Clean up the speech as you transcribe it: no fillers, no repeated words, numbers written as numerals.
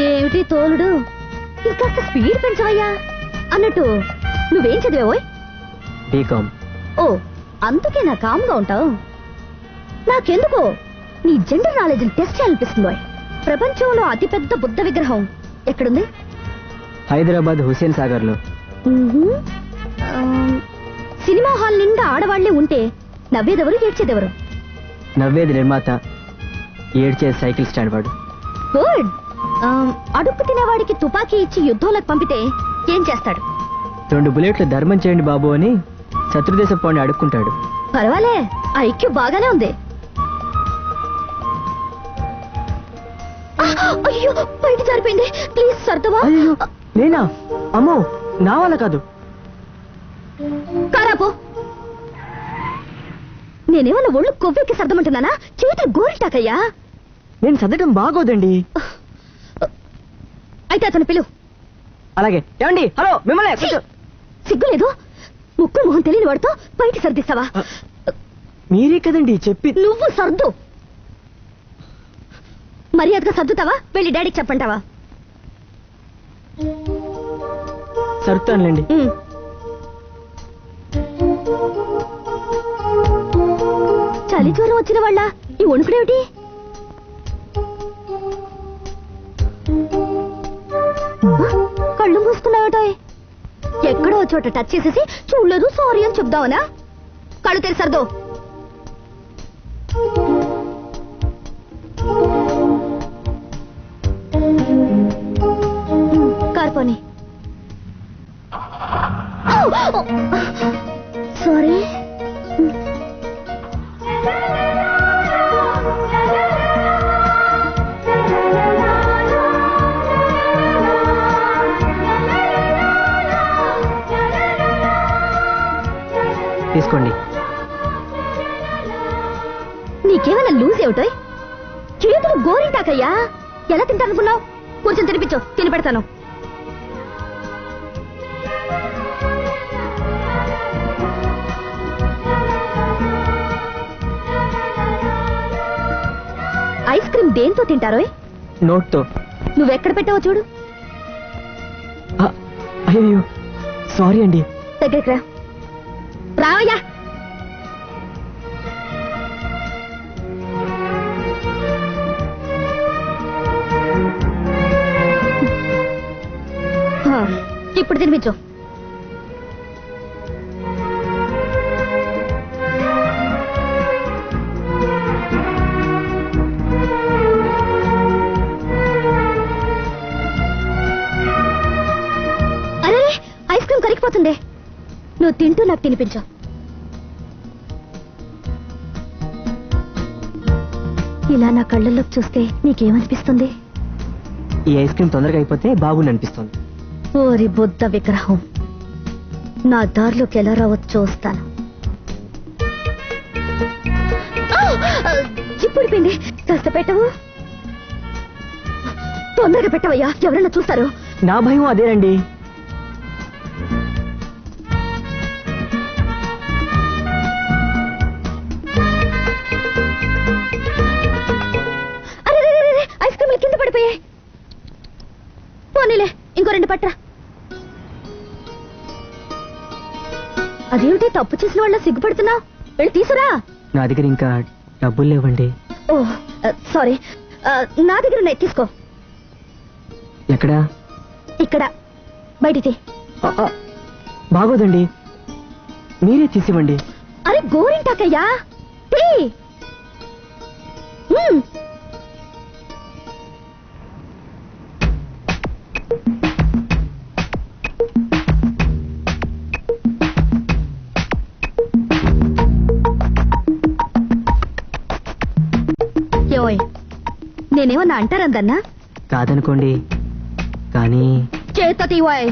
ఏమిటి తోలుడు, ఇంకాస్త స్పీడ్ పెంచవయ్యా. అన్నట్టు నువ్వేం చదివావోయ్? బీకామ్. ఓ, అందుకే నా కామ్గా ఉంటావు. నాకెందుకో నీ జెండర్ నాలెడ్జ్ టెస్ట్ చేయాలనిపిస్తుందో. ప్రపంచంలో అతిపెద్ద బుద్ధ విగ్రహం ఎక్కడుంది? హైదరాబాద్ హుస్సేన్ సాగర్ లో. సినిమా హాల్ నిండా ఆడవాళ్లే ఉంటే నవ్వేదెవరు, ఏడ్చేదెవరు? నవ్వేది నిర్మాత, ఏడ్చే సైకిల్ స్టాండ్ వాడు. గుడ్. అడుక్కు తినేవాడికి తుపాకీ ఇచ్చి యుద్ధంలోకి పంపితే ఏం చేస్తాడు? 2 బుల్లెట్లు ధర్మం చేయండి బాబు అని శత్రుదేశం పోండి అడుక్కుంటాడు. పర్వాలే, ఐక్యూ బాగానే ఉంది. అయ్యో, బయట జారిపోయింది. ప్లీజ్ సర్దవా? నేనా? అమ్మో, నా వల్ల కాదు. కారాపో. నేనేమన్నా ఒళ్ళు కొవ్వెక్కి సర్దమంటున్నానా? చేతులు గోరిటాకయ్యా. నేను సర్దటం బాగోదండి. అయితే అతను పిలువు. అలాగే. ఏమండి, హలో, మిమ్మల్ని. సిగ్గులేదు? ముక్కు మొహం తెలియని వాడితో బయట సర్దిస్తావా? మీరే కదండి చెప్పి. నువ్వు సర్దు. మర్యాదగా సర్దుతావా, వెళ్ళి డాడీకి చెప్పంటావా? సర్దుతానులేండి. చలి జ్వరం వచ్చిన వాళ్ళ ఈ వణుకుడేమిటి? కళ్ళు మూసుకున్నావుటో. ఎక్కడో చోట టచ్ చేసేసి చూడలేదు సారీ అని చెప్దావనా? కళ్ళు తెరిసర్దో. కార్పోని. సారీ. తీసుకోండి. నీకేమైనా లూజ్ ఏమిటోయ్? చేతులు గోరింటాకయ్యా. ఎలా తింటానుకున్నావు? కొంచెం తినిపించు, తిని పెడతాను. ఐస్ క్రీమ్ దేంతో తింటారోయ్? నోట్తో. నువ్వెక్కడ పెట్టావో చూడు. అయ్యో, సారీ అండి. దగ్గరికి రా. రావయ్యా. ఇప్పుడు తినిపించు. అరే, ఐస్ క్రీమ్ కరిగిపోతుంది. నువ్వు తింటూ నాకు తినిపించు. ఇలా నా కళ్ళల్లోకి చూస్తే నీకేమనిపిస్తుంది? ఈ ఐస్ క్రీమ్ తొందరగా అయిపోతే బాగుంది అనిపిస్తుంది. ఓరి బుద్ధ విగ్రహం, నా దారిలోకి ఎలా రావచ్చో చూస్తాను. చిప్పుడిపోయింది. కాస్త పెట్టవు? తొందరగా పెట్టవయ్యా, ఎవరైనా చూస్తారు. నా భయం అదేనండి. ఐస్ క్రీమ్లు కింద పడిపోయాయి. పోనీలే, ఇంకో 2 పట్రా. అదేమిటి తప్పు చేసిన వాళ్ళ సిగ్గుపడుతున్నావు? వెళ్ళి తీసురా. నా దగ్గర ఇంకా డబ్బులు లేవండి. ఓ సారీ, నా దగ్గర ఉన్నాయి, తీసుకో. ఎక్కడా? ఇక్కడ బయటికి. బాగోదండి, మీరే తీసివ్వండి. అరే గోరింటాకయ్యా. ఏయ్, నేనేమన్నా అంటారందన్నా? కాదనుకోండి, కానీ చేత తీవాయ్.